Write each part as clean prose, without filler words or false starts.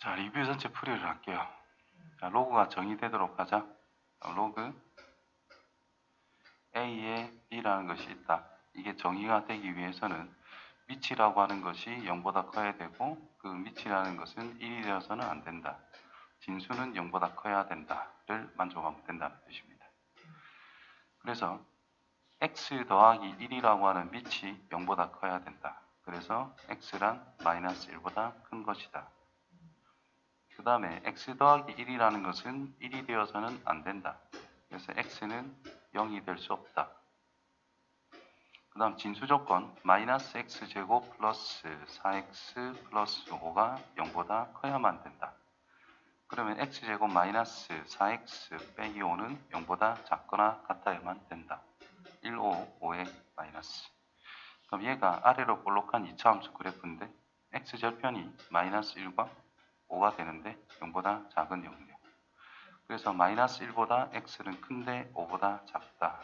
자, 리뷰 전체 풀이를 할게요. 자, 로그가 정의되도록 하자. 로그 A에 B라는 것이 있다. 이게 정의가 되기 위해서는 미치라고 하는 것이 0보다 커야 되고 그 미치라는 것은 1이 되어서는 안 된다. 진수는 0보다 커야 된다를 만족하면 된다는 뜻입니다. 그래서 x 더하기 1이라고 하는 밑이 0보다 커야 된다. 그래서 x란 마이너스 1보다 큰 것이다. 그 다음에 x 더하기 1이라는 것은 1이 되어서는 안 된다. 그래서 x는 0이 될 수 없다. 그 다음 진수조건 마이너스 x제곱 플러스 4x 플러스 5가 0보다 커야만 된다. 그러면 x제곱 마이너스 4x 빼기 5는 0보다 작거나 같아야만 된다. 1, 5, 5의 마이너스. 그럼 얘가 아래로 볼록한 2차함수 그래프인데 x절편이 마이너스 1과 5가 되는데 0보다 작은 0이에요. 그래서 마이너스 1보다 x는 큰데 5보다 작다.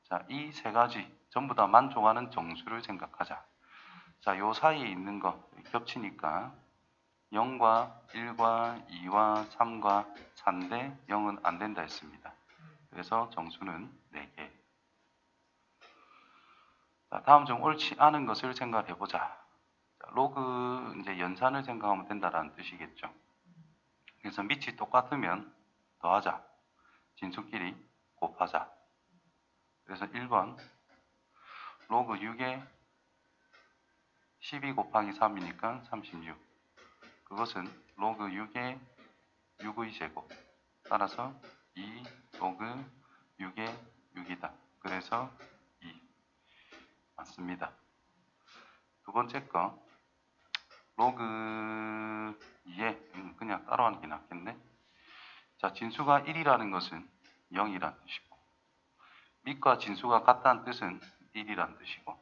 자, 이 세 가지 전부 다 만족하는 정수를 생각하자. 자, 요 사이에 있는 거 겹치니까 0과 1과 2와 3과 4인데 0은 안 된다 했습니다. 그래서 정수는 4개. 자, 다음 좀 옳지 않은 것을 생각해 보자. 자, 로그 이제 연산을 생각하면 된다라는 뜻이겠죠. 그래서 밑이 똑같으면 더하자. 진수끼리 곱하자. 그래서 1번 로그 6에 12 곱하기 3이니까 36. 그것은 로그 6에 6의 제곱. 따라서 2 로그 6에 6이다. 그래서 2. 맞습니다. 두 번째 거 로그 2에 그냥 따로 하는 게 낫겠네. 자, 진수가 1이라는 것은 0이라는 뜻이고 밑과 진수가 같다는 뜻은 1이라는 뜻이고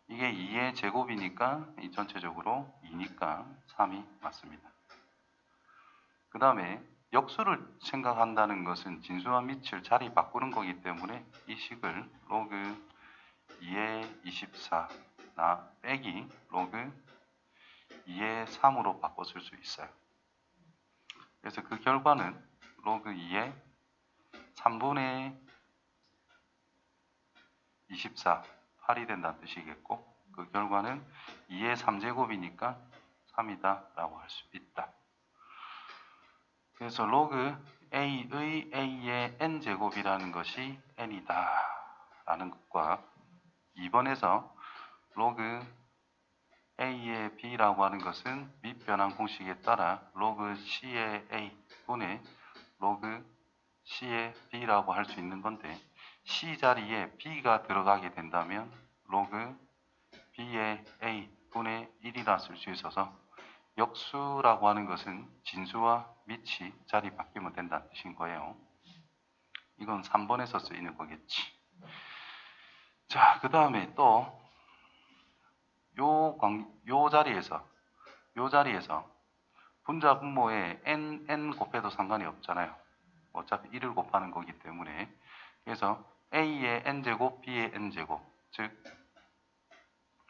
이게 2의 제곱이니까 이 전체적으로 2니까 3이 맞습니다. 그 다음에 역수를 생각한다는 것은 진수와 밑을 자리 바꾸는 거기 때문에 이 식을 로그 2의 24 빼기 로그 2의 3으로 바꿔 쓸 수 있어요. 그래서 그 결과는 로그 2의 3분의 24, 8이 된다는 뜻이겠고 그 결과는 2의 3제곱이니까 3이다 라고 할 수 있다. 그래서 로그 A의 A의 N제곱이라는 것이 N이다 라는 것과 2번에서 로그 A의 B라고 하는 것은 밑변환 공식에 따라 로그 C의 A 분의 로그 C의 B라고 할 수 있는 건데 C 자리에 B가 들어가게 된다면 로그 B의 A 분의 1이라 쓸 수 있어서 역수라고 하는 것은 진수와 밑이 자리 바뀌면 된다는 뜻인 거예요. 이건 3번에서 쓰이는 거겠지. 자, 그 다음에 또 요 자리에서 분자 분모에 n 곱해도 상관이 없잖아요. 어차피 1을 곱하는 거기 때문에 그래서 a의 n제곱, b의 n제곱 즉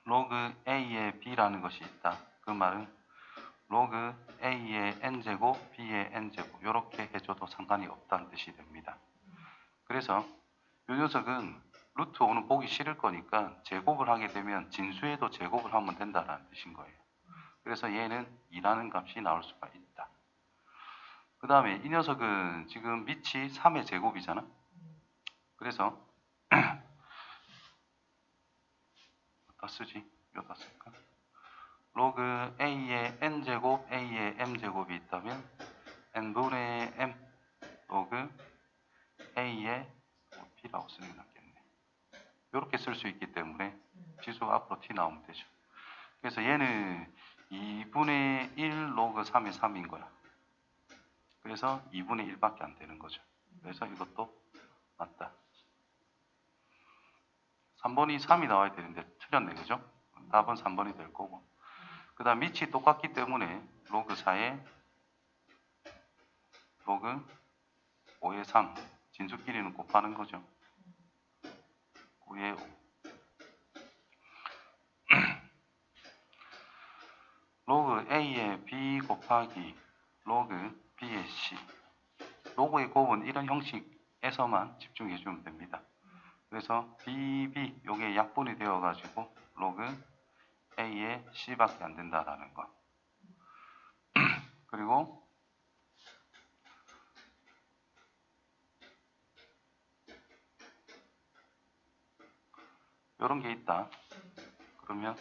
로그 a의 b라는 것이 있다. 그 말은 로그 a의 n제곱, b의 n제곱 이렇게 해줘도 상관이 없다는 뜻이 됩니다. 그래서 이 녀석은 루트 5는 보기 싫을 거니까 제곱을 하게 되면 진수에도 제곱을 하면 된다는 뜻인 거예요. 그래서 얘는 2라는 값이 나올 수가 있다. 그 다음에 이 녀석은 지금 밑이 3의 제곱이잖아. 그래서 어디다 쓰지? 여기다 쓸까? 로그 a의 n제곱, a의 m제곱이 있다면 n분의 m 로그 a의 b라고 쓰는 게 낫겠네. 이렇게 쓸 수 있기 때문에 지수가 앞으로 t 나오면 되죠. 그래서 얘는 2분의 1 로그 3의 3인 거야. 그래서 2분의 1밖에 안 되는 거죠. 그래서 이것도 맞다. 3번이 3이 나와야 되는데 틀렸네, 그죠? 답은 3번이 될 거고. 그 다음 밑이 똑같기 때문에 로그 4에 로그 5의 3 진수끼리는 곱하는 거죠. 9의 5 로그 A의 B 곱하기 로그 b의 c. 로그의 곱은 이런 형식에서만 집중해 주면 됩니다. 그래서 bb 요게 약분이 되어 가지고 로그 a의 c밖에 안 된다라는 거. 그리고 이런 게 있다. 그러면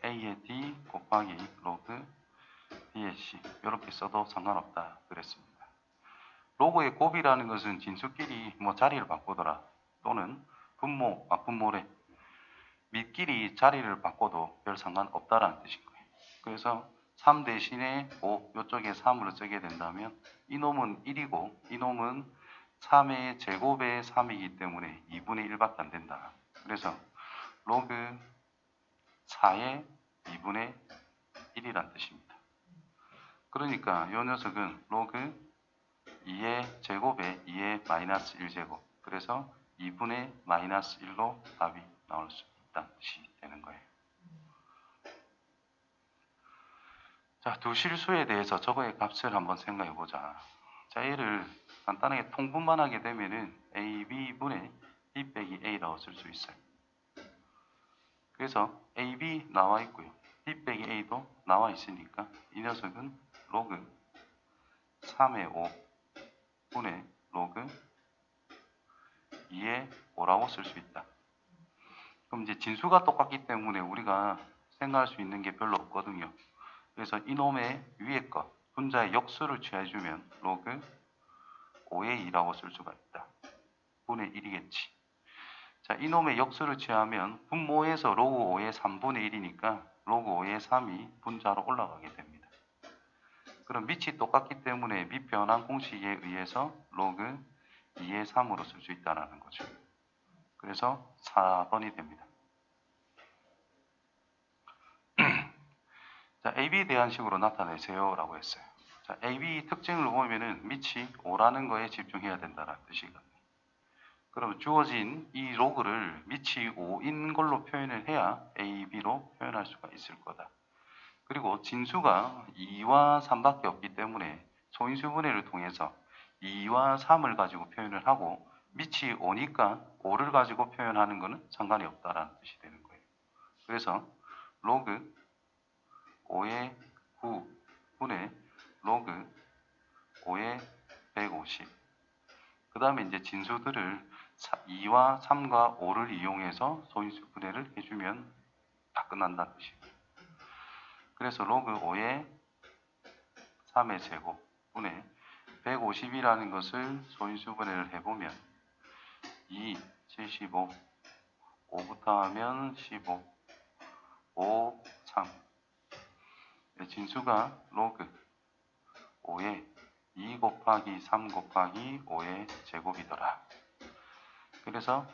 a의 d 곱하기 로그 b의 c 이렇게 써도 상관없다 그랬습니다. 로그의 곱이라는 것은 진수끼리 뭐 자리를 바꾸더라 또는 분모래 밑끼리 자리를 바꿔도 별 상관없다라는 뜻인 거예요. 그래서 3 대신에 5 이쪽에 3으로 쓰게 된다면 이놈은 1이고 이놈은 3의 제곱의 3이기 때문에 2분의 1밖에 안 된다. 그래서 로그 4의 2분의 1이란 뜻입니다. 그러니까 이 녀석은 로그 2의 제곱에 2의 마이너스 1제곱. 그래서 2분의 마이너스 1로 답이 나올 수 있다는 뜻이 되는 거예요. 자, 두 실수에 대해서 저거의 값을 한번 생각해 보자. 자, 얘를 간단하게 통분만 하게 되면은 AB분의 B 빼기 A라고 쓸 수 있어요. 그래서 AB 나와 있고요. B 빼기 A도 나와 있으니까 이 녀석은 로그 3의 5 분의 로그 2의 5라고 쓸 수 있다. 그럼 이제 진수가 똑같기 때문에 우리가 생각할 수 있는 게 별로 없거든요. 그래서 이놈의 위에 것, 분자의 역수를 취해주면 로그 5의 2라고 쓸 수가 있다. 분의 1이겠지. 자, 이놈의 역수를 취하면 분모에서 로그 5의 3분의 1이니까 로그 5의 3이 분자로 올라가게 됩니다. 그럼 밑이 똑같기 때문에 밑변환 공식에 의해서 로그 2의 3으로 쓸 수 있다는 거죠. 그래서 4번이 됩니다. 자, AB에 대한 식으로 나타내세요 라고 했어요. 자, AB 특징을 보면은 밑이 5라는 거에 집중해야 된다는 뜻이거든요. 그럼 주어진 이 로그를 밑이 5인 걸로 표현을 해야 AB로 표현할 수가 있을 거다. 그리고 진수가 2와 3밖에 없기 때문에 소인수분해를 통해서 2와 3을 가지고 표현을 하고 밑이 5니까 5를 가지고 표현하는 것은 상관이 없다라는 뜻이 되는 거예요. 그래서 로그 5의 9분의 로그 5의 150. 그 다음에 이제 진수들을 2와 3과 5를 이용해서 소인수 분해를 해주면 다 끝난다는 뜻이에요. 그래서 로그 5의 3의 제곱 분의 150이라는 것을 소인수 분해를 해보면 2, 75, 5부터 하면 15, 5, 3. 진수가 로그 5의 2 곱하기 3 곱하기 5의 제곱이더라. 그래서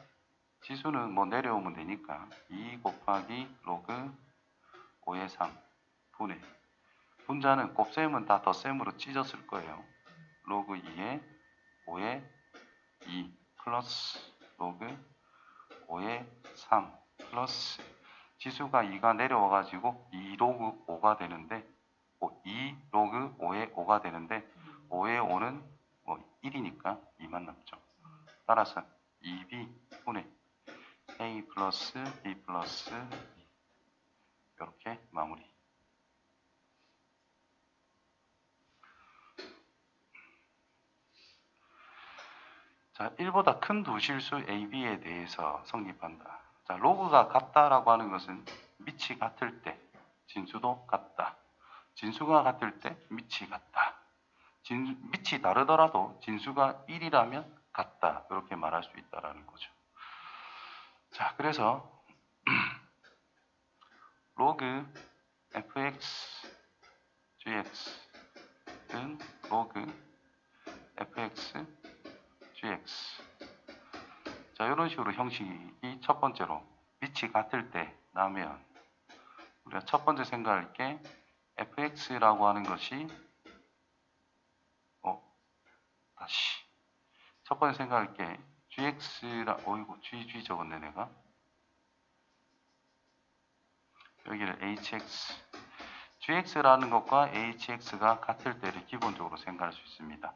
지수는 뭐 내려오면 되니까 2 곱하기 로그 5의 3 분의 분자는 곱셈은 다 덧셈으로 찢었을 거예요. 로그 2의 5의 2 플러스 로그 5의 3 플러스 지수가 2가 내려와가지고 2 로그 5가 되는데 2 로그 5의 5가 되는데 5의 5는 뭐 1이니까 2만 남죠. 따라서 2b 분의 a 플러스 b 플러스 2 이렇게 마무리. 자, 1보다 큰 두 실수 A, B에 대해서 성립한다. 자, 로그가 같다라고 하는 것은 밑이 같을 때 진수도 같다. 진수가 같을 때 밑이 같다. 밑이 다르더라도 진수가 1이라면 같다. 이렇게 말할 수 있다라는 거죠. 자, 그래서 로그 fx gx는 로그 fx gx. 자, 이런 식으로 형식이 첫 번째로 밑이 같을 때 나면 우리가 첫 번째 생각할 게 fx라고 하는 것이 다시 첫 번째 생각할 게 gx라 어이구 gg 적었네 내가 여기를 hx gx라는 것과 hx가 같을 때를 기본적으로 생각할 수 있습니다.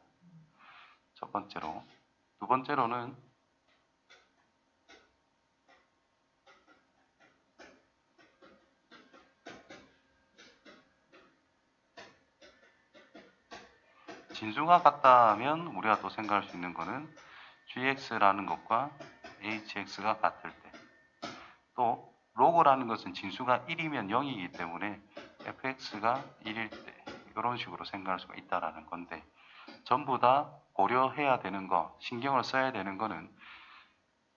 첫 번째로. 두 번째로는 진수가 같다면 우리가 또 생각할 수 있는 것은 gx라는 것과 hx가 같을 때, 또 로그라는 것은 진수가 1이면 0이기 때문에 fx가 1일 때, 이런 식으로 생각할 수가 있다는 건데, 전부 다 고려해야 되는 거, 신경을 써야 되는 거는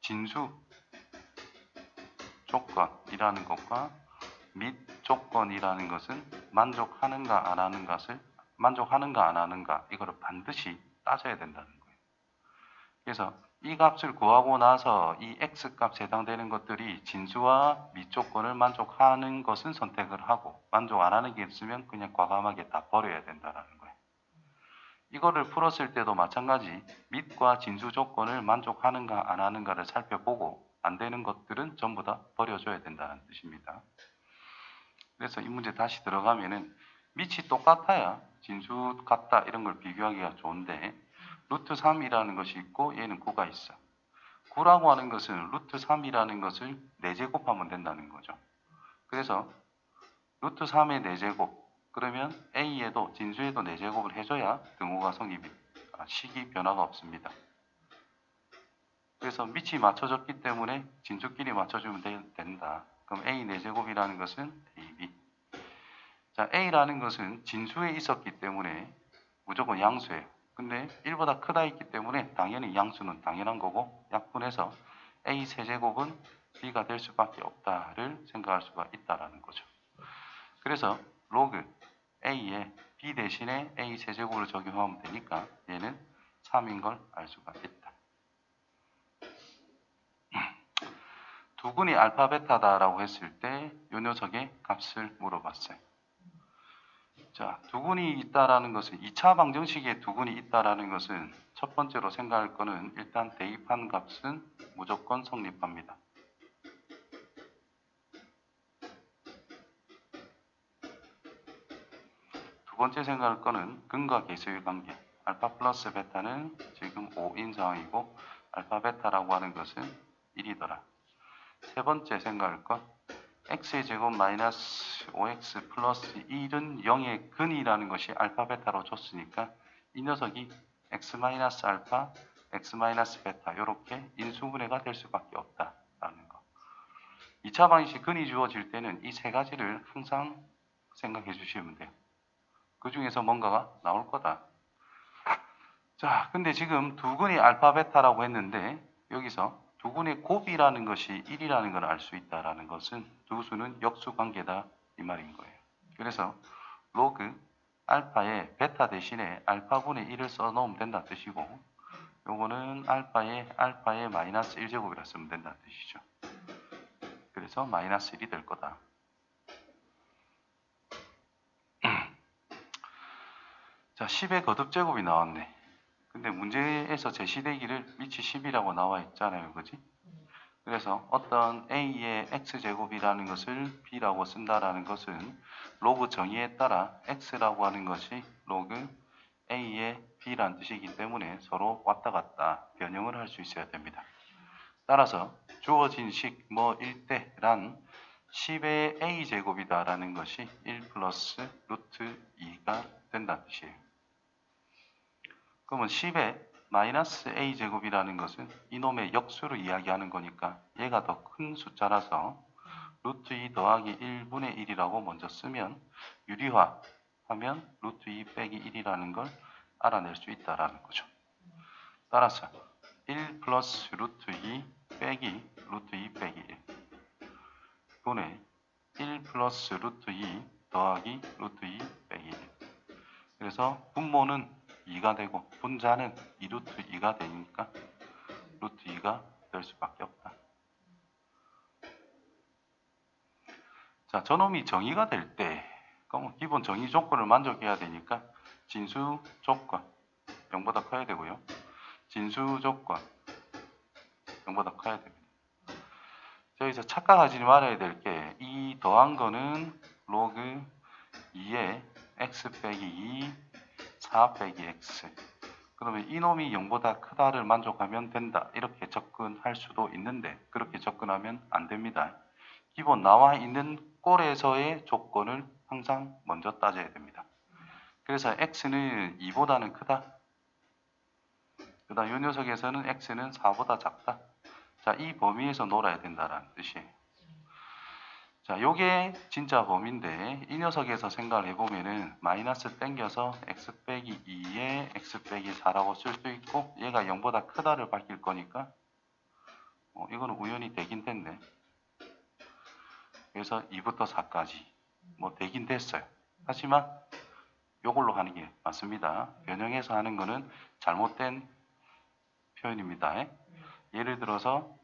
진수 조건이라는 것과 및 조건이라는 것은 만족하는가 안 하는가 이거를 반드시 따져야 된다는 거예요. 그래서 이 값을 구하고 나서 이 x 값에 해당되는 것들이 진수와 및 조건을 만족하는 것은 선택을 하고, 만족 안 하는 게 있으면 그냥 과감하게 다 버려야 된다는 거예요. 이거를 풀었을 때도 마찬가지, 밋과 진수 조건을 만족하는가 안 하는가를 살펴보고 안 되는 것들은 전부 다 버려줘야 된다는 뜻입니다. 그래서 이 문제 다시 들어가면은 밑이 똑같아야 진수 같다 이런 걸 비교하기가 좋은데, 루트 3이라는 것이 있고 얘는 9가 있어. 9라고 하는 것은 루트 3이라는 것을 4제곱하면 된다는 거죠. 그래서 루트 3의 4제곱, 그러면 A에도 진수에도 4제곱을 해줘야 등호가 성립이, 식이 변화가 없습니다. 그래서 밑이 맞춰졌기 때문에 진수끼리 맞춰주면 된다. 그럼 A 4제곱이라는 것은 AB. 자, A라는 것은 진수에 있었기 때문에 무조건 양수예요. 근데 1보다 크다 있기 때문에 당연히 양수는 당연한 거고, 약분해서 A 세제곱은 B가 될 수밖에 없다를 생각할 수가 있다라는 거죠. 그래서 로그 A에 B 대신에 A 세제곱을 적용하면 되니까 얘는 3인 걸 알 수가 있다. 두근이 알파 베타다라고 했을 때 이 녀석의 값을 물어봤어요. 자, 두근이 있다라는 것은 2차 방정식에 두근이 있다라는 것은 첫 번째로 생각할 거는 일단 대입한 값은 무조건 성립합니다. 두 번째 생각할 거는 근과 계수의 관계. 알파 플러스 베타는 지금 5인 상황이고 알파 베타라고 하는 것은 1이더라. 세 번째 생각할 것, x의 제곱 마이너스 5x 플러스 1은 0의 근이라는 것이 알파 베타로 줬으니까 이 녀석이 x 마이너스 알파, x 마이너스 베타 이렇게 인수분해가 될 수밖에 없다라는 거. 2차 방정식 근이 주어질 때는 이 세 가지를 항상 생각해 주시면 돼요. 그 중에서 뭔가가 나올 거다. 자, 근데 지금 두근이 알파 베타라고 했는데 여기서 두근의 곱이라는 것이 1이라는 걸 알 수 있다라는 것은 두 수는 역수 관계다 이 말인 거예요. 그래서 로그 알파에 베타 대신에 알파분의 1을 써놓으면 된다는 뜻이고, 요거는 알파에 마이너스 1제곱이라 쓰면 된다는 뜻이죠. 그래서 마이너스 1이 될 거다. 자, 10의 거듭제곱이 나왔네. 근데 문제에서 제시되기를 밑이 10이라고 나와 있잖아요. 그지? 그래서 어떤 A의 X제곱이라는 것을 B라고 쓴다라는 것은 로그 정의에 따라 X라고 하는 것이 로그 A의 B라는 뜻이기 때문에 서로 왔다 갔다 변형을 할 수 있어야 됩니다. 따라서 주어진 식 뭐일 때란 10의 A제곱이다라는 것이 1 플러스 루트 2가 된다는 뜻이에요. 그러면 10의 마이너스 a제곱이라는 것은 이놈의 역수를 이야기하는 거니까 얘가 더 큰 숫자라서 루트 2 더하기 1분의 1이라고 먼저 쓰면 유리화하면 루트 2 빼기 1이라는 걸 알아낼 수 있다라는 거죠. 따라서 1 플러스 루트 2 빼기 루트 2 빼기 1 분의 1 플러스 루트 2 더하기 루트 2 빼기 1. 그래서 분모는 2가 되고 분자는 2루트 2가 되니까 루트 2가 될 수밖에 없다. 자, 저놈이 정의가 될 때, 그럼 기본 정의 조건을 만족해야 되니까 진수 조건 0보다 커야 되고요. 진수 조건 0보다 커야 됩니다. 여기서 착각하지 말아야 될 게 이 더한 거는 로그 2에 x 빼기 2, 4 빼기 x. 그러면 이놈이 0보다 크다를 만족하면 된다. 이렇게 접근할 수도 있는데 그렇게 접근하면 안 됩니다. 기본 나와 있는 꼴에서의 조건을 항상 먼저 따져야 됩니다. 그래서 x는 2보다는 크다. 그 다음 이 녀석에서는 x는 4보다 작다. 자, 이 범위에서 놀아야 된다는 뜻이에요. 자, 요게 진짜 범위인데 이 녀석에서 생각을 해보면은 마이너스 땡겨서 x 빼기 2에 x 빼기 4라고 쓸 수 있고 얘가 0보다 크다를 밝힐 거니까 이거는 우연히 되긴 됐네. 그래서 2부터 4까지 뭐 되긴 됐어요. 하지만 요걸로 하는 게 맞습니다. 변형해서 하는 거는 잘못된 표현입니다. 예를 들어서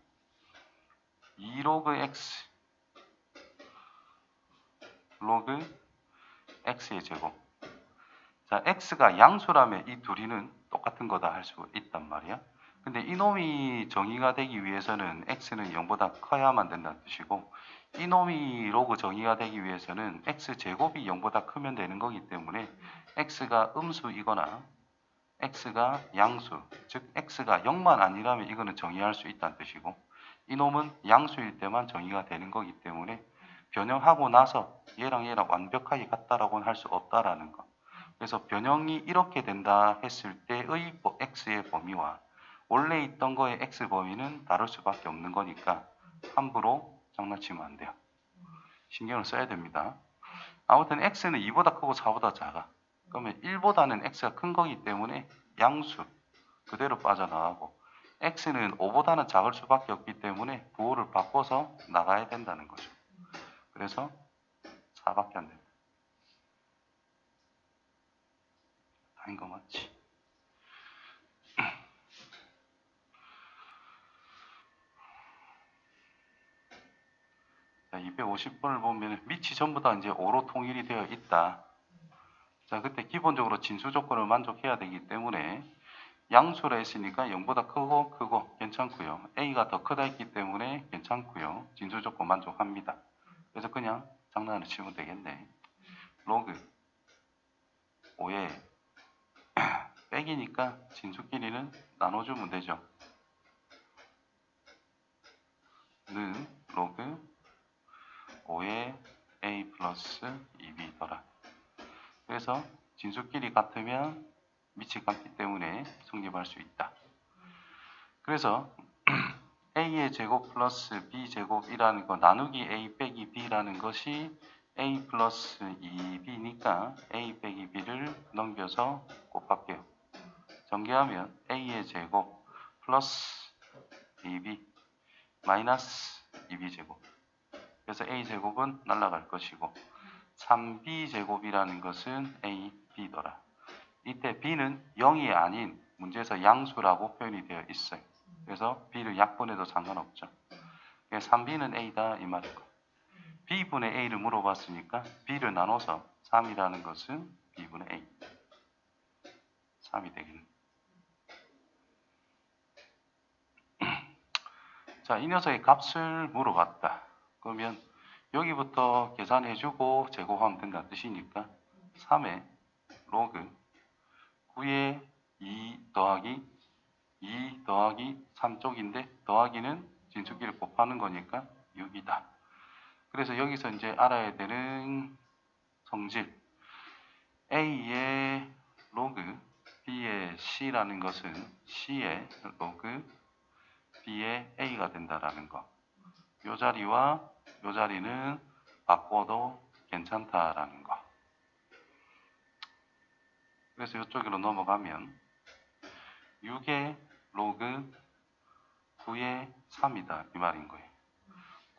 2로그 x 로그 x의 제곱. 자, x가 양수라면 이 둘이는 똑같은 거다 할 수 있단 말이야. 근데 이놈이 정의가 되기 위해서는 x는 0보다 커야만 된다는 뜻이고 이놈이 로그 정의가 되기 위해서는 x제곱이 0보다 크면 되는 거기 때문에 x가 음수이거나 x가 양수, 즉 x가 0만 아니라면 이거는 정의할 수 있다는 뜻이고 이놈은 양수일 때만 정의가 되는 거기 때문에 변형하고 나서 얘랑 완벽하게 같다라고는 할 수 없다라는 거. 그래서 변형이 이렇게 된다 했을 때의 x의 범위와 원래 있던 거의 x 범위는 다를 수밖에 없는 거니까 함부로 장난치면 안 돼요. 신경을 써야 됩니다. 아무튼 x는 2보다 크고 4보다 작아. 그러면 1보다는 x가 큰 거기 때문에 양수 그대로 빠져나가고 x는 5보다는 작을 수밖에 없기 때문에 부호를 바꿔서 나가야 된다는 거죠. 그래서 4밖에 안 된다. 아닌 거 맞지? 자, 250번을 보면 밑이 전부 다 이제 5로 통일이 되어 있다. 자, 그때 기본적으로 진수 조건을 만족해야 되기 때문에 양수라 했으니까 0보다 크고 괜찮고요. a가 더 크다 했기 때문에 괜찮고요. 진수 조건 만족합니다. 그래서 그냥 장난을 치면 되겠네. 로그 5에 빼기니까 진수끼리는 나눠주면 되죠. 는 로그 5에 a 플러스 2b더라. 그래서 진수끼리 같으면 밑이 같기 때문에 성립할 수 있다. 그래서 a의 제곱 플러스 b 제곱이라는 거 나누기 a 빼기 b라는 것이 a 플러스 2b니까 a 빼기 b를 넘겨서 곱할게요. 전개하면 a의 제곱 플러스 2b 마이너스 2b 제곱. 그래서 a 제곱은 날아갈 것이고 3b 제곱이라는 것은 a, b더라. 이때 b는 0이 아닌 문제에서 양수라고 표현이 되어 있어요. 그래서 b를 약분해도 상관없죠. 3b는 a다 이 말이고 b분의 a를 물어봤으니까 b를 나눠서 3이라는 것은 b분의 a 3이 되겠네. 자, 이 녀석의 값을 물어봤다. 그러면 여기부터 계산해주고 제곱하면 된다는 뜻이니까 3의 로그 9에 2 더하기 3쪽인데 더하기는 진수끼리 곱하는 거니까 6이다. 그래서 여기서 이제 알아야 되는 성질 A의 로그 B의 C라는 것은 C의 로그 B의 A가 된다라는 거. 이 자리와 이 자리는 바꿔도 괜찮다라는 거. 그래서 이쪽으로 넘어가면 6의 로그 9의 3이다 이 말인 거예요.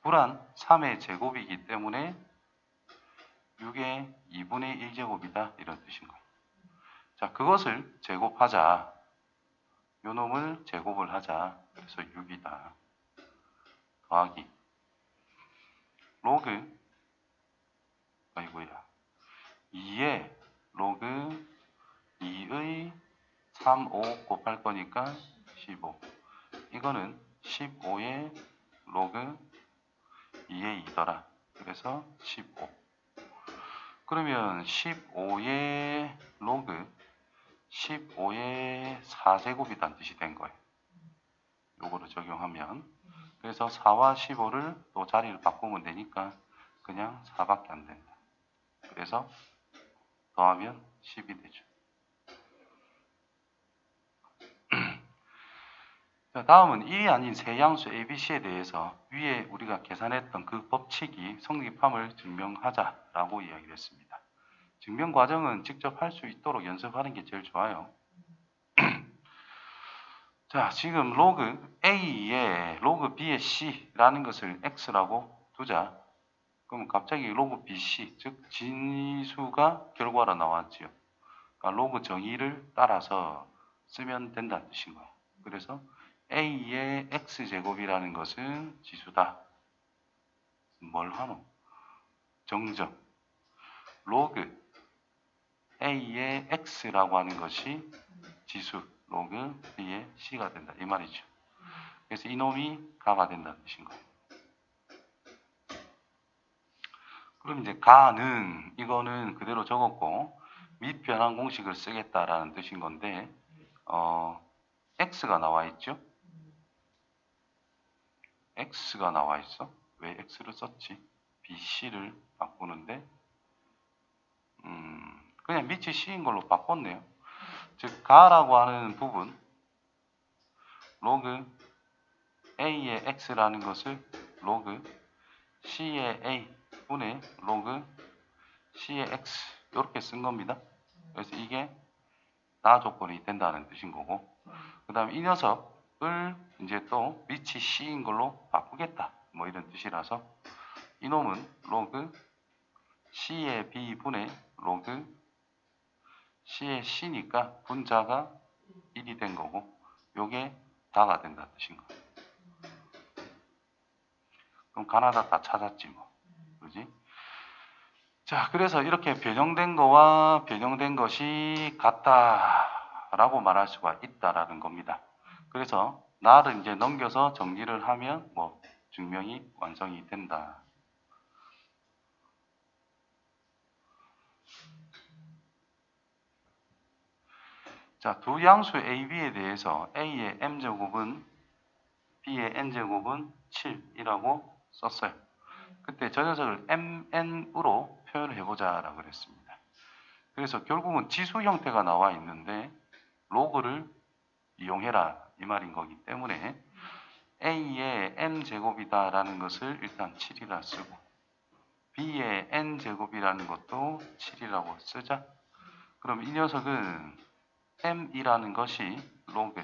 9란 3의 제곱이기 때문에 6의 2분의 1제곱이다 이런 뜻인 거예요. 자, 그것을 제곱하자. 요 놈을 제곱을 하자. 그래서 6이다. 더하기 로그 아이고야 2의 로그 2의 3, 5 곱할 거니까 15. 이거는 15의 로그 2의 2더라. 그래서 15. 그러면 15의 로그 15의 4제곱이란 뜻이 된 거예요. 요거를 적용하면. 그래서 4와 15를 또 자리를 바꾸면 되니까 그냥 4밖에 안 된다. 그래서 더하면 10이 되죠. 자, 다음은 1이 아닌 세 양수 ABC에 대해서 위에 우리가 계산했던 그 법칙이 성립함을 증명하자라고 이야기를 했습니다. 증명 과정은 직접 할 수 있도록 연습하는 게 제일 좋아요. 자, 지금 로그 A에 로그 B의 C라는 것을 X라고 두자. 그럼 갑자기 로그 BC, 즉 진수가 결과로 나왔지요. 그러니까 로그 정의를 따라서 쓰면 된다는 뜻인 거예요. 그래서 A의 X제곱이라는 것은 지수다. 뭘 하노? 정정. 로그 A의 X라고 하는 것이 지수, 로그 B의 C가 된다. 이 말이죠. 그래서 이놈이 가가 된다는 뜻인 거예요. 그럼 이제 가는 이거는 그대로 적었고 및 변환 공식을 쓰겠다라는 뜻인 건데 X가 나와 있죠? X가 나와 있어? 왜 X를 썼지? BC를 바꾸는데 그냥 밑이 C인 걸로 바꿨네요. 즉 가라고 하는 부분 로그 A의 X라는 것을 로그 C의 A 분의 로그 C의 X 이렇게 쓴 겁니다. 그래서 이게 나 조건이 된다는 뜻인 거고 그 다음에 이 녀석을 이제 또 밑이 C인 걸로 바꾸겠다 뭐 이런 뜻이라서 이놈은 로그 C의 B 분의 로그 C의 C니까 분자가 1이 된 거고 요게 다가 된다는 뜻인 거예요. 그럼 가나다 다 찾았지 뭐. 그지? 자, 그래서 이렇게 변형된 거와 변형된 것이 같다라고 말할 수가 있다라는 겁니다. 그래서 나를 이제 넘겨서 정리를 하면 뭐 증명이 완성이 된다. 자, 두 양수 A, B에 대해서 A의 M제곱은 B의 N제곱은 7이라고 썼어요. 그때 저 녀석을 MN으로 표현을 해보자라고 그랬습니다. 그래서 결국은 지수 형태가 나와 있는데 로그를 이용해라 이 말인 거기 때문에 A의 M제곱이다라는 것을 일단 7이라 쓰고 B의 N제곱이라는 것도 7이라고 쓰자. 그럼 이 녀석은 M이라는 것이 로그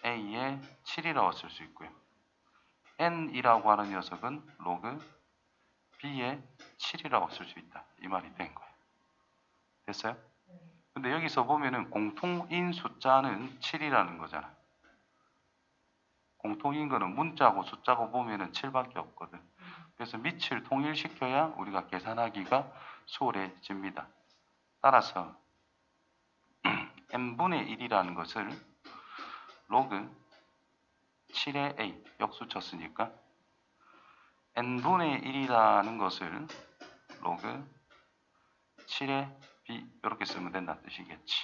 A의 7이라고 쓸 수 있고요. N이라고 하는 녀석은 로그 B의 7이라고 쓸 수 있다. 이 말이 된 거예요. 됐어요? 근데 여기서 보면은 공통인 숫자는 7이라는 거잖아. 공통인 거는 문자고 숫자고 보면은 7밖에 없거든. 그래서 밑을 통일시켜야 우리가 계산하기가 수월해집니다. 따라서 n분의 1이라는 것을 로그 7의 a 역수 쳤으니까 n분의 1이라는 것을 로그 7의 b 이렇게 쓰면 된다는 뜻이겠지.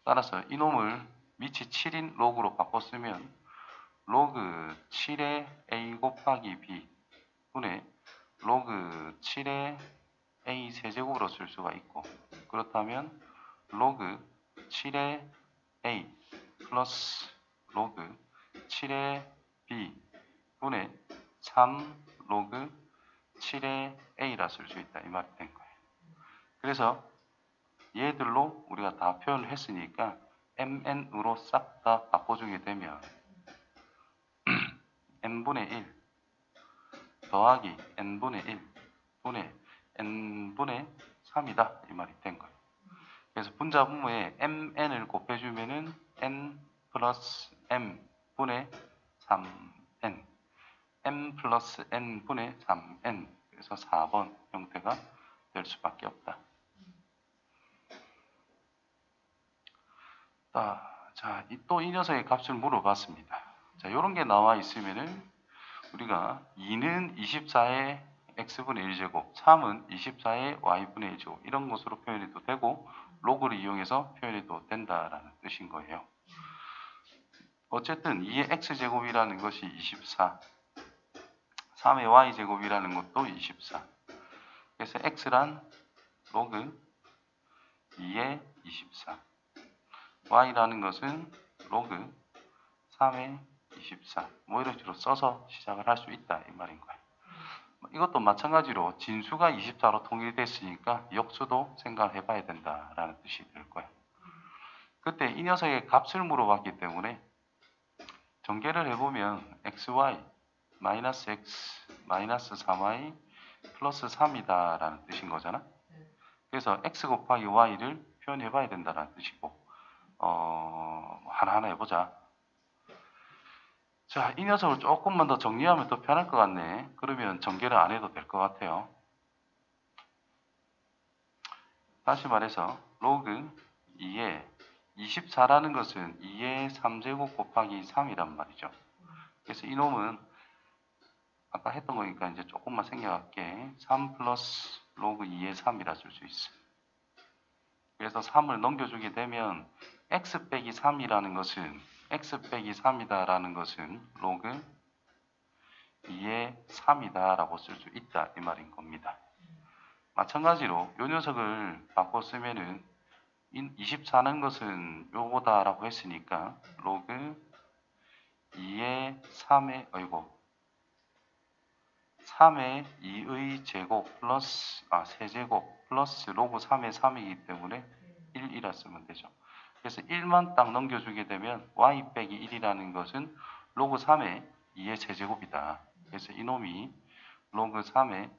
따라서 이놈을 밑이 7인 로그로 바꿨으면 로그 7의 a 곱하기 b 분의 로그 7의 a 세제곱으로 쓸 수가 있고 그렇다면 로그 7의 a 플러스 로그 7의 b 분의 3 로그 7의 a라 쓸 수 있다 이 말이 된 거예요. 그래서 얘들로 우리가 다 표현을 했으니까 mn으로 싹 다 바꿔주게 되면 n분의 1 더하기 n분의 1 분의 n분의 3이다 이 말이 된 거예요. 그래서 분자분모에 mn을 곱해주면은 n 플러스 m 분의 3n m 플러스 n 분의 3n 그래서 4번 형태가 될 수밖에 없다. 자, 또 이 녀석의 값을 물어봤습니다. 자, 이런 게 나와 있으면은 우리가 2는 24의 x분의 1제곱, 3은 24의 y분의 1제곱 이런 것으로 표현해도 되고 로그를 이용해서 표현해도 된다라는 뜻인 거예요. 어쨌든 2의 x제곱이라는 것이 24, 3의 y제곱이라는 것도 24. 그래서 x란 로그 2의 24, y라는 것은 로그 3의 24. 뭐 이런 식으로 써서 시작을 할 수 있다 이 말인 거예요. 이것도 마찬가지로 진수가 24로 통일됐으니까 역수도 생각해 봐야 된다라는 뜻이 될 거예요. 그때 이 녀석의 값을 물어봤기 때문에 전개를 해보면 xy 마이너스 x 마이너스 3y 플러스 3이다 라는 뜻인 거잖아. 그래서 x 곱하기 y를 표현해 봐야 된다라는 뜻이고 하나하나 해보자. 자, 이 녀석을 조금만 더 정리하면 더 편할 것 같네. 그러면 전개를 안 해도 될 것 같아요. 다시 말해서 로그 2의 24라는 것은 2의 3제곱 곱하기 3이란 말이죠. 그래서 이놈은 아까 했던 거니까 이제 조금만 생략할게. 3 플러스 로그 2의 3이라 쓸 수 있어. 그래서 3을 넘겨주게 되면 x 빼기 3이라는 것은 x 빼기 3이다 라는 것은 로그 2의 3이다 라고 쓸 수 있다 이 말인 겁니다. 마찬가지로 이 녀석을 바꿔 쓰면은 24는 것은 요거다 라고 했으니까 로그 2의 3의 3의 2의 제곱 플러스 세제곱 플러스 로그 3의 3이기 때문에 1이라 쓰면 되죠. 그래서 1만 딱 넘겨주게 되면 y 빼기 1이라는 것은 로그 3의 2의 세제곱이다. 그래서 이놈이 로그 3의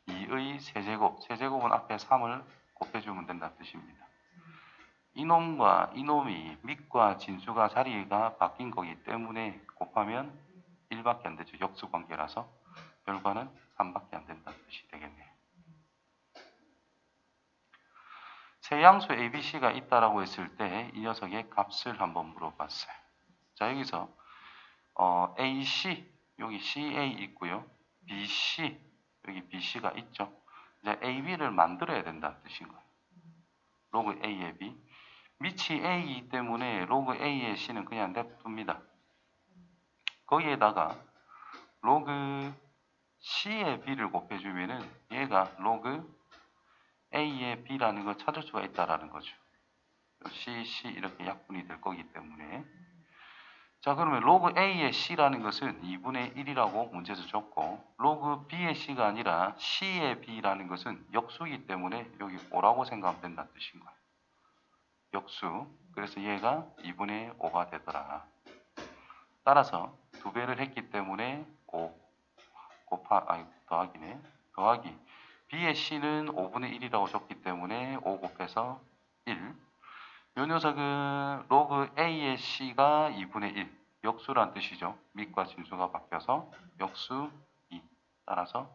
2의 세제곱, 세제곱은 앞에 3을 곱해주면 된다는 뜻입니다. 이놈과 이놈이 밑과 진수가 자리가 바뀐 거기 때문에 곱하면 1밖에 안 되죠. 역수관계라서 결과는 3밖에 안 된다는 뜻이 되겠네요. 세 양수 ABC가 있다라고 했을 때 이 녀석의 값을 한번 물어봤어요. 자, 여기서 AC, 여기 CA 있고요. BC, 여기 BC가 있죠. 이제 AB를 만들어야 된다는 뜻인 거예요. 로그 A의 B. 밑이 A이기 때문에 로그 A의 C는 그냥 냅둡니다. 거기에다가 로그 C의 B를 곱해주면은 얘가 로그 A의 B라는 걸 찾을 수가 있다라는 거죠. C 이렇게 약분이 될 거기 때문에. 자, 그러면 로그 A의 C라는 것은 2분의 1이라고 문제에서 줬고, 로그 B의 C가 아니라 C의 B라는 것은 역수이기 때문에 여기 O라고 생각하면 된다는 뜻인 거예요. 역수. 그래서 얘가 2분의 5가 되더라. 따라서 2배를 했기 때문에 5 더하기네. 더하기. B의 C는 5분의 1이라고 줬기 때문에 5 곱해서 1. 이 녀석은 로그 A의 C가 2분의 1. 역수란 뜻이죠. 밑과 진수가 바뀌어서 역수 2. 따라서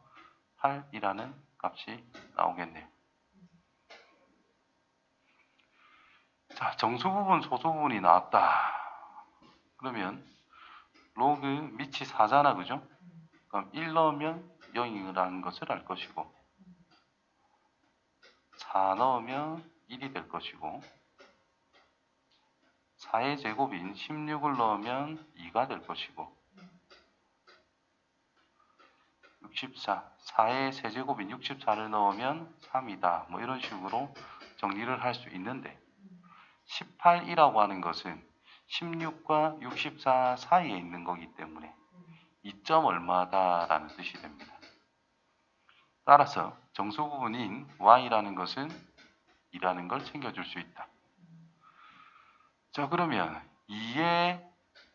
8이라는 값이 나오겠네요. 자, 정수 부분, 소수 부분이 나왔다. 그러면 로그 밑이 4잖아, 그죠? 그럼 1 넣으면 0이라는 것을 알 것이고 4 넣으면 1이 될 것이고 4의 제곱인 16을 넣으면 2가 될 것이고 64, 4의 세제곱인 64를 넣으면 3이다. 뭐 이런 식으로 정리를 할 수 있는데 18이라고 하는 것은 16과 64 사이에 있는 거기 때문에 2점 얼마다 라는 뜻이 됩니다. 따라서 정수 부분인 y라는 것은 2라는 걸 챙겨줄 수 있다. 자, 그러면 2의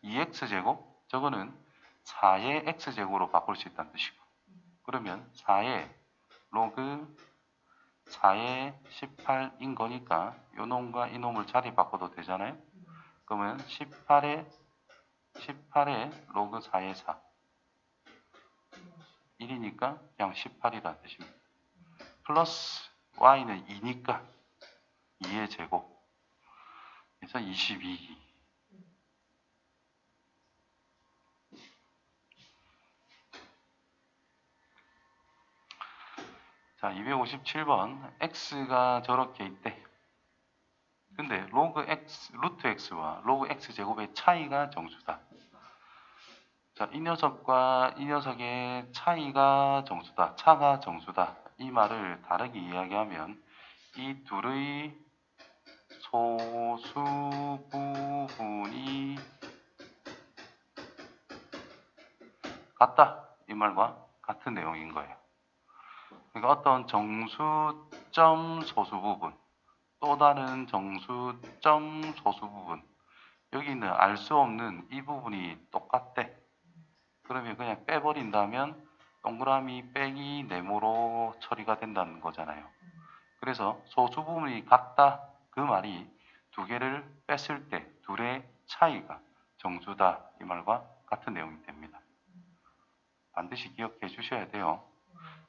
2x제곱, 저거는 4의 x제곱으로 바꿀 수 있다는 뜻이고, 그러면 4의 로그 4의 18인 거니까 요 놈과 이 놈을 자리 바꿔도 되잖아요. 그러면 18의 로그 4의 4 1이니까 그냥 18이라는 뜻입니다. 플러스 y는 2니까 2의 제곱 그래서 22. 자, 257번. x가 저렇게 있대. 근데 로그 x, 루트 x와 로그 x 제곱의 차이가 정수다. 자, 이 녀석과 이 녀석의 차이가 정수다. 차가 정수다. 이 말을 다르게 이야기하면 이 둘의 소수 부분이 같다. 이 말과 같은 내용인 거예요. 그러니까 어떤 정수점 소수 부분, 또 다른 정수점 소수 부분, 여기는 알 수 없는 이 부분이 똑같대. 그러면 그냥 빼버린다면 동그라미 빼기 네모로 처리가 된다는 거잖아요. 그래서 소수 부분이 같다. 그 말이 두 개를 뺐을 때 둘의 차이가 정수다. 이 말과 같은 내용이 됩니다. 반드시 기억해 주셔야 돼요.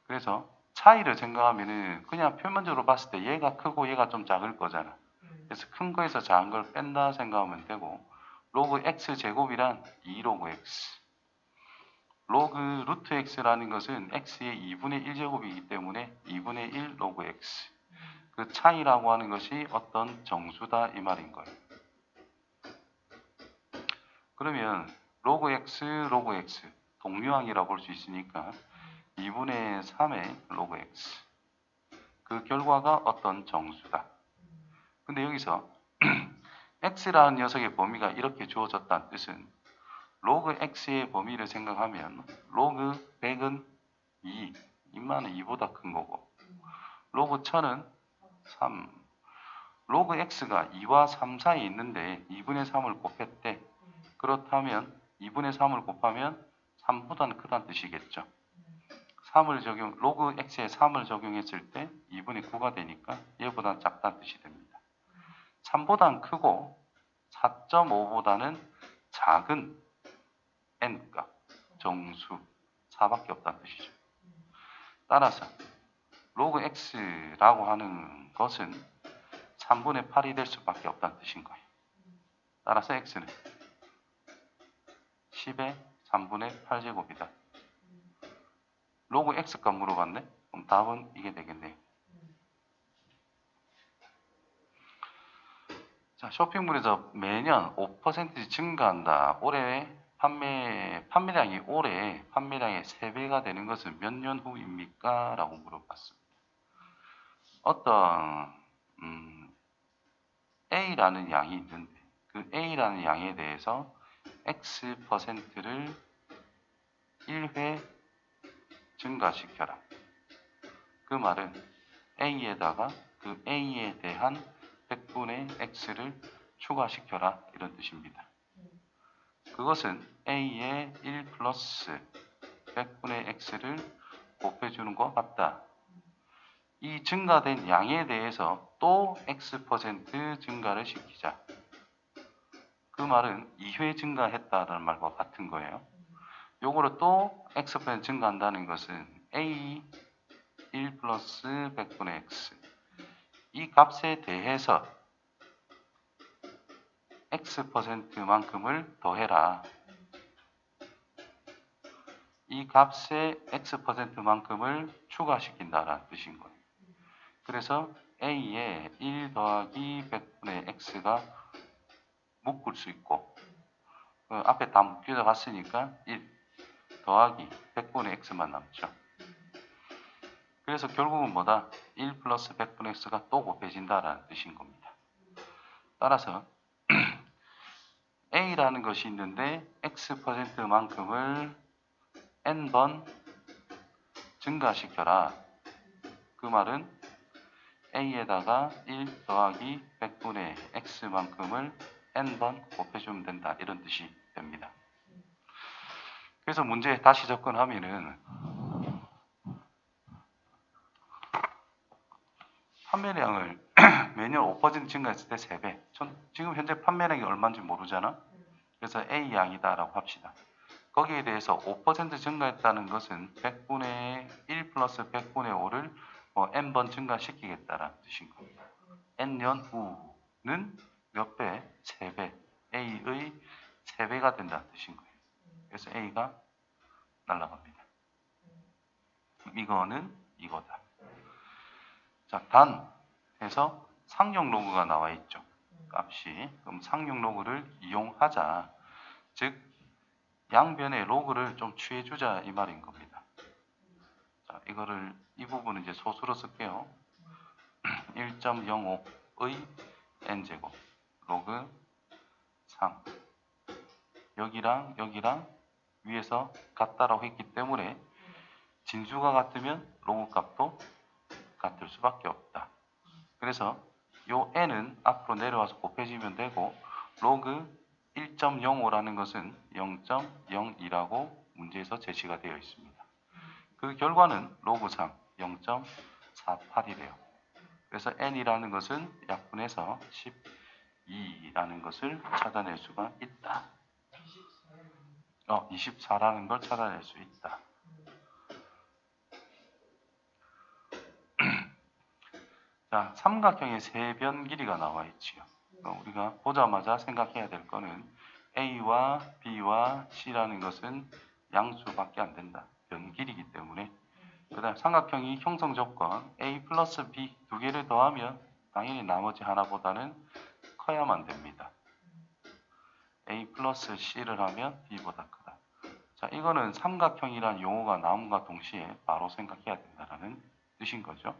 그래서 차이를 생각하면은 그냥 표면적으로 봤을 때 얘가 크고 얘가 좀 작을 거잖아. 그래서 큰 거에서 작은 걸 뺀다 생각하면 되고, 로그 x 제곱이란 2로그 x. 로그 루트 x라는 것은 x의 2분의 1제곱이기 때문에 2분의 1 로그 x. 그 차이라고 하는 것이 어떤 정수다 이 말인 거예요. 그러면 로그 x 동류항이라고 볼 수 있으니까 2분의 3의 로그 x. 그 결과가 어떤 정수다. 근데 여기서 x라는 녀석의 범위가 이렇게 주어졌다는 뜻은 로그 x의 범위를 생각하면 로그 100은 2, 2만은 2보다 큰 거고, 로그 1000은 3. 로그 x가 2와 3 사이에 있는데 2분의 3을 곱했대. 그렇다면 2분의 3을 곱하면 3보다는 크다는 뜻이겠죠. 로그 x에 3을 적용했을 때 2분의 9가 되니까 얘보다는 작다는 뜻이 됩니다. 3보다는 크고 4.5보다는 작은 n값, 정수 4밖에 없다는 뜻이죠. 따라서 로그 x라고 하는 것은 3분의 8이 될 수밖에 없다는 뜻인 거예요. 따라서 x는 10의 3분의 8제곱이다. 로그 x값 물어봤네? 그럼 답은 이게 되겠네요. 자, 쇼핑몰에서 매년 5% 증가한다. 올해 판매량이 올해 판매량의 3배가 되는 것은 몇 년 후입니까? 라고 물어봤습니다. 어떤 A라는 양이 있는데 그 A라는 양에 대해서 X%를 1회 증가시켜라. 그 말은 A에다가 그 A에 대한 100분의 X를 추가시켜라 이런 뜻입니다. 그것은 A에 1 플러스 100분의 X를 곱해주는 것 같다. 이 증가된 양에 대해서 또 X% 증가를 시키자. 그 말은 2회 증가했다는 말과 같은 거예요. 요거를 또 X% 증가한다는 것은 A 1 플러스 100분의 X. 이 값에 대해서 X%만큼을 더해라. 이 값에 X%만큼을 추가시킨다라는 뜻인 거예요. 그래서 A에 1 더하기 100분의 X가 묶을 수 있고, 앞에 다 묶여져 갔으니까 1 더하기 100분의 X만 남죠. 그래서 결국은 뭐다? 1 플러스 100분의 X가 또 곱해진다라는 뜻인 겁니다. 따라서 A라는 것이 있는데 X%만큼을 N번 증가시켜라. 그 말은 A에다가 1 더하기 100분의 X만큼을 N번 곱해주면 된다. 이런 뜻이 됩니다. 그래서 문제에 다시 접근하면은 판매량을 매년 5% 증가했을 때 3배. 지금 현재 판매량이 얼마인지 모르잖아. 그래서 A 양이다라고 합시다. 거기에 대해서 5% 증가했다는 것은 100분의 1 플러스 100분의 5를 n번 증가시키겠다라는 뜻인 겁니다. n년 후는 몇 배? 3배. A의 3배가 된다는 뜻인 거예요. 그래서 A가 날아갑니다. 이거는 이거다. 자, 단 해서 상용 로그가 나와 있죠. 값이. 그럼 상용 로그를 이용하자. 즉 양변의 로그를 좀 취해주자 이 말인 겁니다. 자, 이거를 이 부분은 이제 소수로 쓸게요. 1.05의 n제곱 로그 3 여기랑 여기랑 위에서 같다라고 했기 때문에 진수가 같으면 로그 값도 같을 수밖에 없다. 그래서 요 n은 앞으로 내려와서 곱해지면 되고 로그 1.05라는 것은 0.02라고 문제에서 제시가 되어 있습니다. 그 결과는 로그 3 0.48이래요. 그래서 n이라는 것은 약분해서 12라는 것을 찾아낼 수가 있다. 24라는 걸 찾아낼 수 있다. 자, 삼각형의 세변 길이가 나와 있지요. 우리가 보자마자 생각해야 될 거는 A와 B와 C라는 것은 양수밖에 안 된다. 변 길이기 때문에. 그 다음 삼각형이 형성 조건 A 플러스 B 두 개를 더하면 당연히 나머지 하나보다는 커야만 됩니다. A 플러스 C를 하면 B보다 크다. 자, 이거는 삼각형이란 용어가 나옴과 동시에 바로 생각해야 된다는 뜻인 거죠.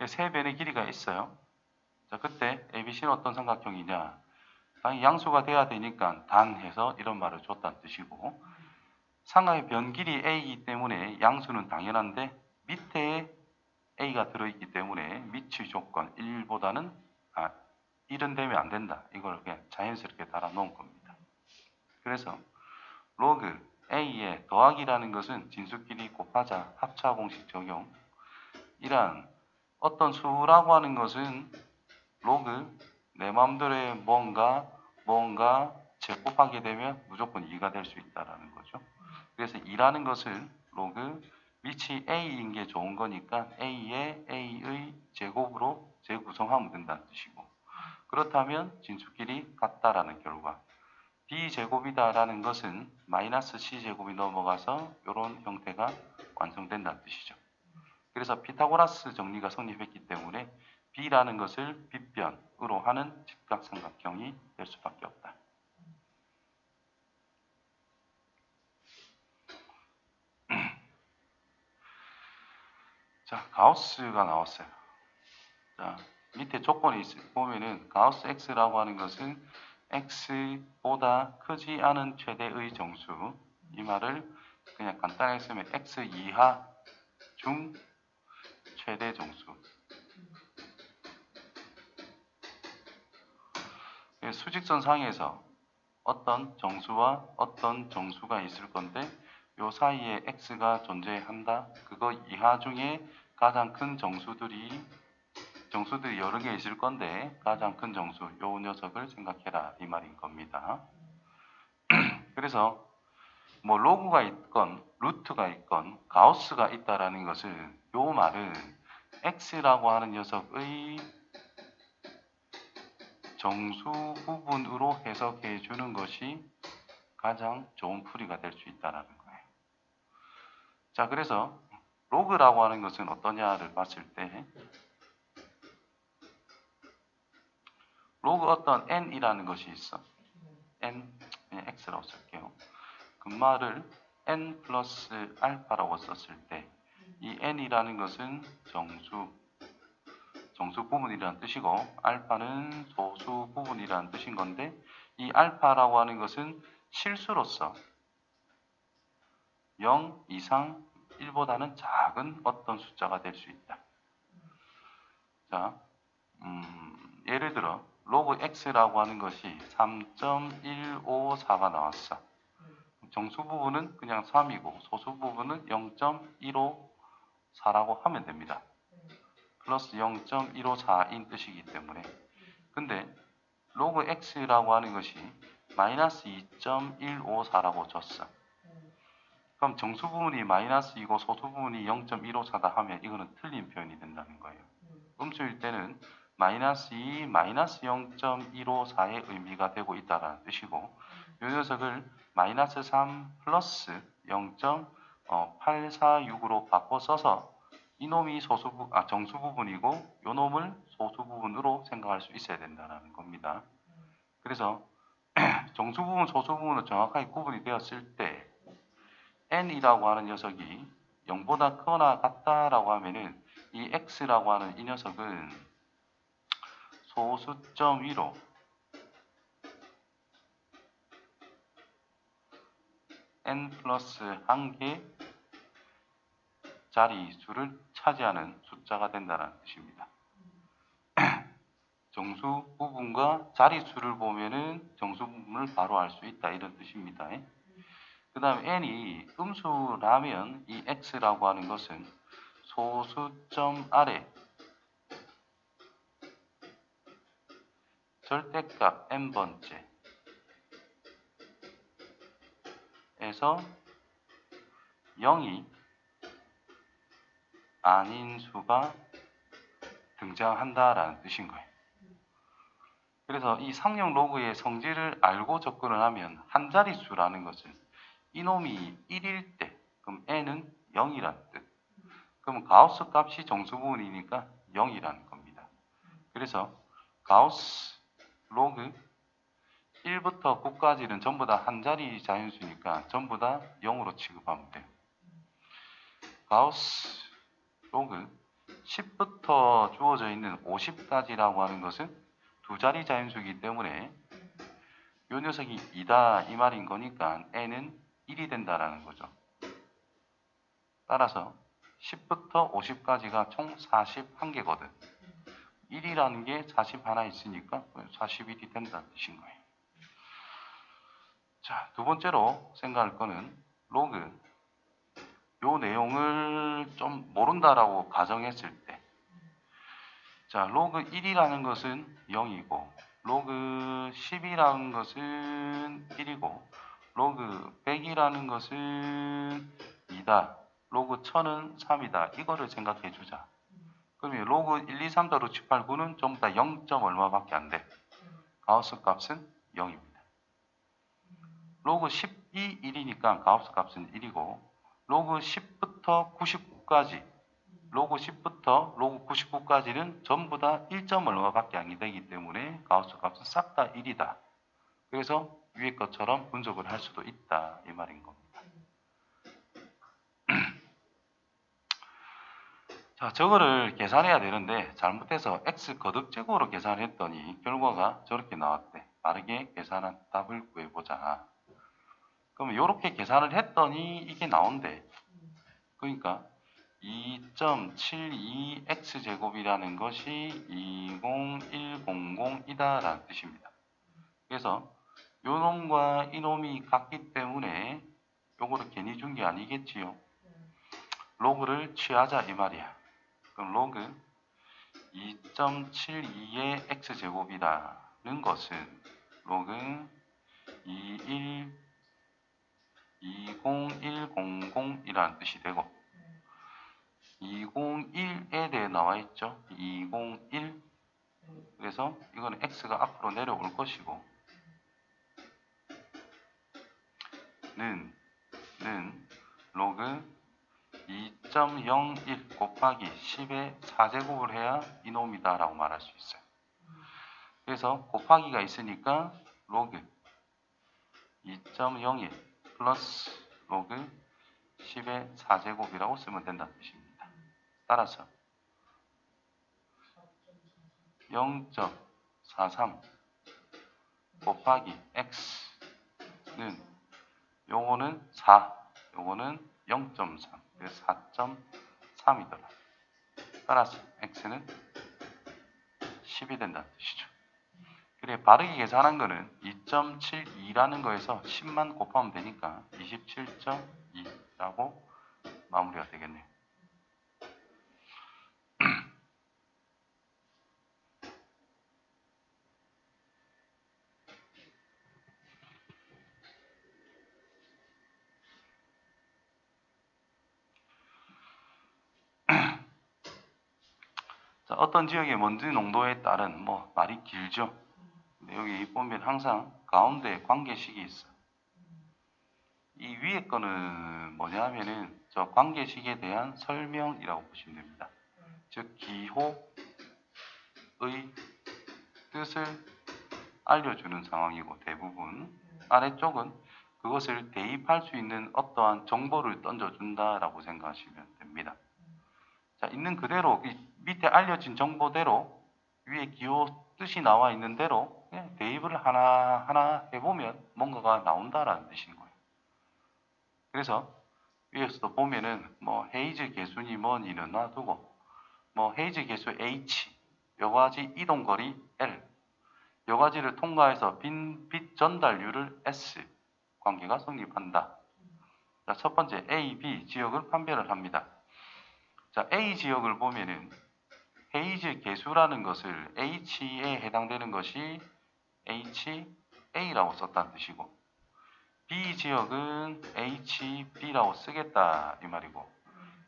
세 변의 길이가 있어요. 자, 그때 ABC는 어떤 삼각형이냐? 당연히 양수가 돼야 되니까 단해서 이런 말을 줬다는 뜻이고 삼각의 변 길이 A이기 때문에 양수는 당연한데 밑에 A가 들어있기 때문에 미치 조건 1보다는 1은 되면 안 된다. 이걸 그냥 자연스럽게 달아놓은 겁니다. 그래서 로그 A의 더하기라는 것은 진수끼리 곱하자 합차 공식 적용. 이러한 어떤 수라고 하는 것은 로그 내 마음대로의 뭔가 제곱하게 되면 무조건 2가 될 수 있다는 거죠. 그래서 2라는 것을 로그 위치 A인 게 좋은 거니까 A의 제곱으로 재구성하면 된다는 뜻이고 그렇다면 진수끼리 같다라는 결과 B제곱이다라는 것은 마이너스 C제곱이 넘어가서 이런 형태가 완성된다는 뜻이죠. 그래서 피타고라스 정리가 성립했기 때문에 B라는 것을 빗변으로 하는 직각삼각형이 될 수밖에 없다. 자, 가우스가 나왔어요. 자, 밑에 조건이 보면은 가우스 X라고 하는 것은 X보다 크지 않은 최대의 정수. 이 말을 그냥 간단하게 쓰면 X 이하 중 최대 정수. 수직선 상에서 어떤 정수와 어떤 정수가 있을 건데 요 사이에 x가 존재한다. 그거 이하 중에 가장 큰 정수들이 여러 개 있을 건데 가장 큰 정수 요 녀석을 생각해라 이 말인 겁니다. 그래서 뭐 로그가 있건 루트가 있건 가우스가 있다라는 것은 요 말은 x라고 하는 녀석의 정수 부분으로 해석해 주는 것이 가장 좋은 풀이가 될 수 있다는 거예요. 자, 그래서 로그라고 하는 것은 어떠냐를 봤을 때 로그 어떤 n이라는 것이 있어. n, 그냥 x라고 쓸게요. 그 말을 n 플러스 알파라고 썼을 때 이 n이라는 것은 정수 부분이라는 뜻이고 알파는 소수 부분이라는 뜻인 건데 이 알파라고 하는 것은 실수로서 0 이상 1보다는 작은 어떤 숫자가 될 수 있다. 자, 예를 들어 로그 x라고 하는 것이 3.154가 나왔어. 정수 부분은 그냥 3이고 소수 부분은 0.154라고 하면 됩니다. 플러스 0.154인 뜻이기 때문에. 근데 로그 x라고 하는 것이 마이너스 2.154라고 줬어. 그럼 정수 부분이 마이너스이고 소수 부분이 0.154다 하면 이거는 틀린 표현이 된다는 거예요. 음수일 때는 마이너스 2, 마이너스 0.154의 의미가 되고 있다는 뜻이고 이 녀석을 마이너스 3 플러스 0.846으로 바꿔 써서 이놈이 정수 부분이고 요놈을 소수 부분으로 생각할 수 있어야 된다는 겁니다. 그래서 정수 부분, 소수 부분은 정확하게 구분이 되었을 때 n이라고 하는 녀석이 0보다 크거나 같다라고 하면은 이 x라고 하는 이 녀석은 소수점 위로 n 플러스 1개 자리수를 차지하는 숫자가 된다는 뜻입니다. 정수 부분과 자리수를 보면은 정수 부분을 바로 알 수 있다 이런 뜻입니다. 그 다음에 n이 음수라면 이 x라고 하는 것은 소수점 아래 절대값 n번째 에서 0이 아닌 수가 등장한다라는 뜻인 거예요. 그래서 이 상용 로그의 성질을 알고 접근을 하면 한 자릿수라는 것은 이놈이 1일 때 그럼 n은 0이라는 뜻. 그럼 가우스 값이 정수 부분이니까 0이라는 겁니다. 그래서 가우스 로그 1부터 9까지는 전부 다 한 자리 자연수니까 전부 다 0으로 취급하면 돼요. 가우스 로그 10부터 주어져 있는 50까지라고 하는 것은 두 자리 자연수이기 때문에 이 녀석이 2다 이 말인 거니까 n은 1이 된다라는 거죠. 따라서 10부터 50까지가 총 41개거든. 1이라는 게 41 있으니까 41이 된다는 뜻인 거예요. 자, 두 번째로 생각할 거는 로그. 요 내용을 좀 모른다라고 가정했을 때, 자, 로그 1이라는 것은 0이고, 로그 10이라는 것은 1이고, 로그 100이라는 것은 2다. 로그 1000은 3이다. 이거를 생각해 주자. 그러면 로그 1, 2, 3, 4, 5, 6, 7, 8, 9는 전부 다 0. 얼마밖에 안 돼. 가우스 값은 0입니다. 로그 10이 1이니까 가우스 값은 1이고, 로그 10부터 99까지, 로그 10부터 로그 99까지는 전부 다 1. 얼마밖에 안 되기 때문에 가우스 값은 싹 다 1이다. 그래서 위에 것처럼 분석을 할 수도 있다. 이 말인 겁니다. 자, 저거를 계산해야 되는데 잘못해서 x 거듭제곱으로 계산했더니 결과가 저렇게 나왔대. 빠르게 계산한 답을 구해보자. 그러면 이렇게 계산을 했더니 이게 나온대. 그러니까 2.72x제곱이라는 것이 20100이다 라는 뜻입니다. 그래서 요놈과 이놈이 같기 때문에 요거를 괜히 준 게 아니겠지요. 로그를 취하자 이 말이야. 그럼 로그 2.72의 x제곱이라는 것은 로그 20100이라는 뜻이 되고 201에 대해 나와 있죠. 201. 그래서 이거는 x가 앞으로 내려올 것이고 는 로그 2.01 곱하기 10의 4제곱을 해야 이놈이다 라고 말할 수 있어요. 그래서 곱하기가 있으니까 로그 2.01 플러스 로그 10의 4제곱이라고 쓰면 된다는 뜻입니다. 따라서 0.43 곱하기 x는 요거는 4, 요거는 0.3, 그래서 4.3이더라. 따라서 x는 10이 된다는 뜻이죠. 그래, 바르게 계산한 거는 2.72라는 거에서 10만 곱하면 되니까 27.2라고 마무리가 되겠네요. 자, 어떤 지역의 먼지 농도에 따른 말이 길죠. 근데 여기 보면 항상 가운데 관계식이 있어. 이 위에 거는 뭐냐 하면은 저 관계식에 대한 설명이라고 보시면 됩니다. 즉 기호의 뜻을 알려주는 상황이고 대부분 아래쪽은 그것을 대입할 수 있는 어떠한 정보를 던져준다라고 생각하시면 됩니다. 자, 있는 그대로 밑에 알려진 정보대로 위에 기호 뜻이 나와 있는 대로 그냥 대입을 하나하나 해보면 뭔가가 나온다라는 뜻인 거예요. 그래서 위에서도 보면은 뭐 헤이즈 개수니 뭐니는 놔두고 뭐 헤이즈 개수 H, 여과지 이동거리 L, 여과지를 통과해서 빛 전달률을 S 관계가 성립한다. 자, 첫 번째 A, B 지역을 판별을 합니다. 자, A 지역을 보면은 헤이즈 개수라는 것을 H에 해당되는 것이 HA라고 썼다는 뜻이고 B 지역은 HB라고 쓰겠다 이 말이고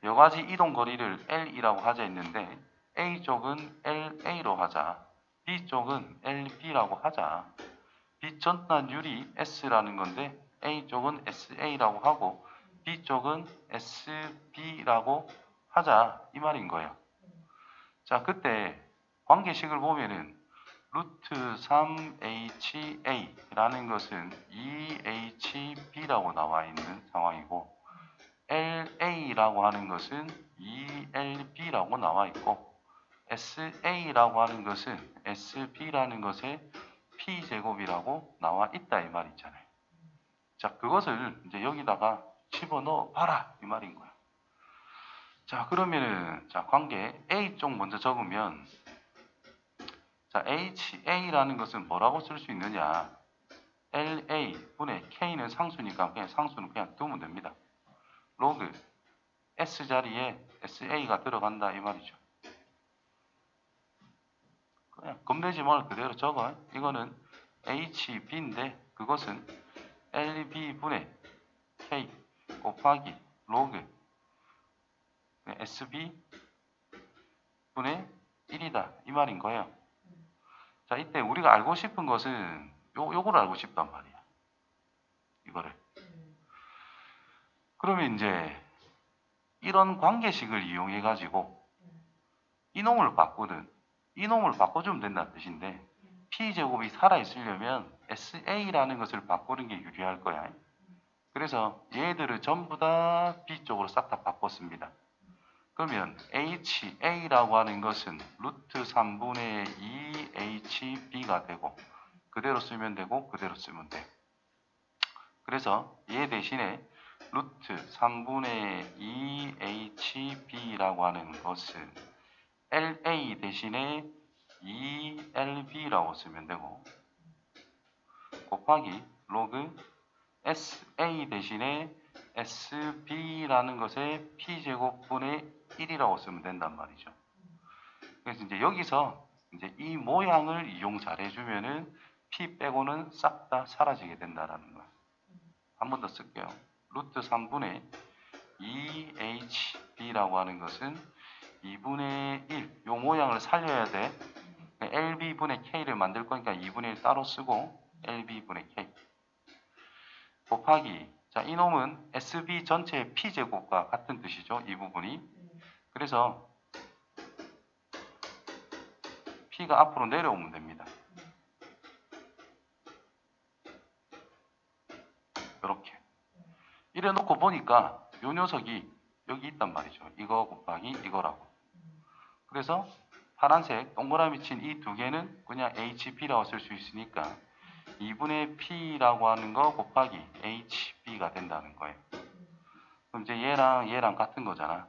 여과지 이동 거리를 L이라고 하자 했는데 A 쪽은 LA로 하자 B 쪽은 LB라고 하자 빛 전달률이 S라는 건데 A 쪽은 SA라고 하고 B 쪽은 SB라고 하자 이 말인 거예요. 자, 그때 관계식을 보면은 루트 3HA라는 것은 2HB라고 나와 있는 상황이고 LA라고 하는 것은 2LB라고 나와 있고 SA라고 하는 것은 SB라는 것의 P제곱이라고 나와 있다 이 말 있잖아요. 자, 그것을 이제 여기다가 집어넣어 봐라 이 말인 거야. 자, 그러면은 자, 관계 A 쪽 먼저 적으면 자, HA라는 것은 뭐라고 쓸 수 있느냐? LA 분의 K는 상수니까 그냥 상수는 그냥 두면 됩니다. 로그 S 자리에 SA가 들어간다 이 말이죠. 그냥 겁내지 말고 그대로 적어. 이거는 HB인데 그것은 LB 분의 K 곱하기 로그 SB 분의 1이다 이 말인 거예요. 자, 이때 우리가 알고 싶은 것은 요거를 알고 싶단 말이야. 이거를. 그러면 이제 이런 관계식을 이용해 가지고 이놈을 바꾸든 이놈을 바꿔주면 된다는 뜻인데 P제곱이 살아있으려면 SA라는 것을 바꾸는 게 유리할 거야. 그래서 얘들을 전부 다 B쪽으로 싹 다 바꿨습니다. 그러면 HA라고 하는 것은 루트 3분의 2HB가 되고 그대로 쓰면 되고 그대로 쓰면 돼. 그래서 얘 대신에 루트 3분의 2HB라고 하는 것은 LA 대신에 2LB라고 쓰면 되고 곱하기 로그 SA 대신에 SB라는 것의 P제곱분의 1이라고 쓰면 된단 말이죠. 그래서 이제 여기서 이제 이 모양을 이용 잘 해주면은 P 빼고는 싹 다 사라지게 된다라는 거야. 한 번 더 쓸게요. 루트 3분의 2HB라고 하는 것은 2분의 1, 요 모양을 살려야 돼. LB분의 K를 만들 거니까 2분의 1 따로 쓰고 LB분의 K 곱하기 자, 이놈은 SB 전체의 P제곱과 같은 뜻이죠. 이 부분이. 그래서 P가 앞으로 내려오면 됩니다. 이렇게. 이래 놓고 보니까 요 녀석이 여기 있단 말이죠. 이거 곱하기 이거라고. 그래서 파란색 동그라미 친 이 두 개는 그냥 HB라고 쓸 수 있으니까 2분의 P라고 하는 거 곱하기 HB가 된다는 거예요. 그럼 이제 얘랑 같은 거잖아.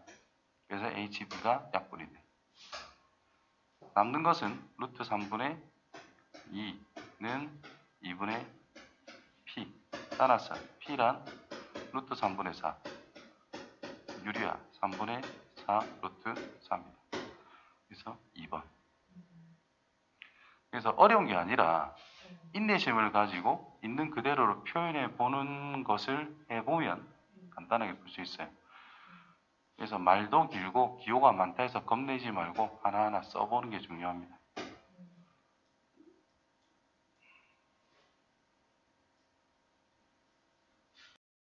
그래서 HB가 약분이 돼. 남는 것은 루트 3분의 2는 2분의 P 따라서 P란 루트 3분의 4 유리야 3분의 4 루트 3이다. 그래서 2번. 그래서 어려운 게 아니라 인내심을 가지고 있는 그대로를 표현해 보는 것을 해보면 간단하게 볼 수 있어요. 그래서 말도 길고 기호가 많다 해서 겁내지 말고 하나하나 써보는 게 중요합니다.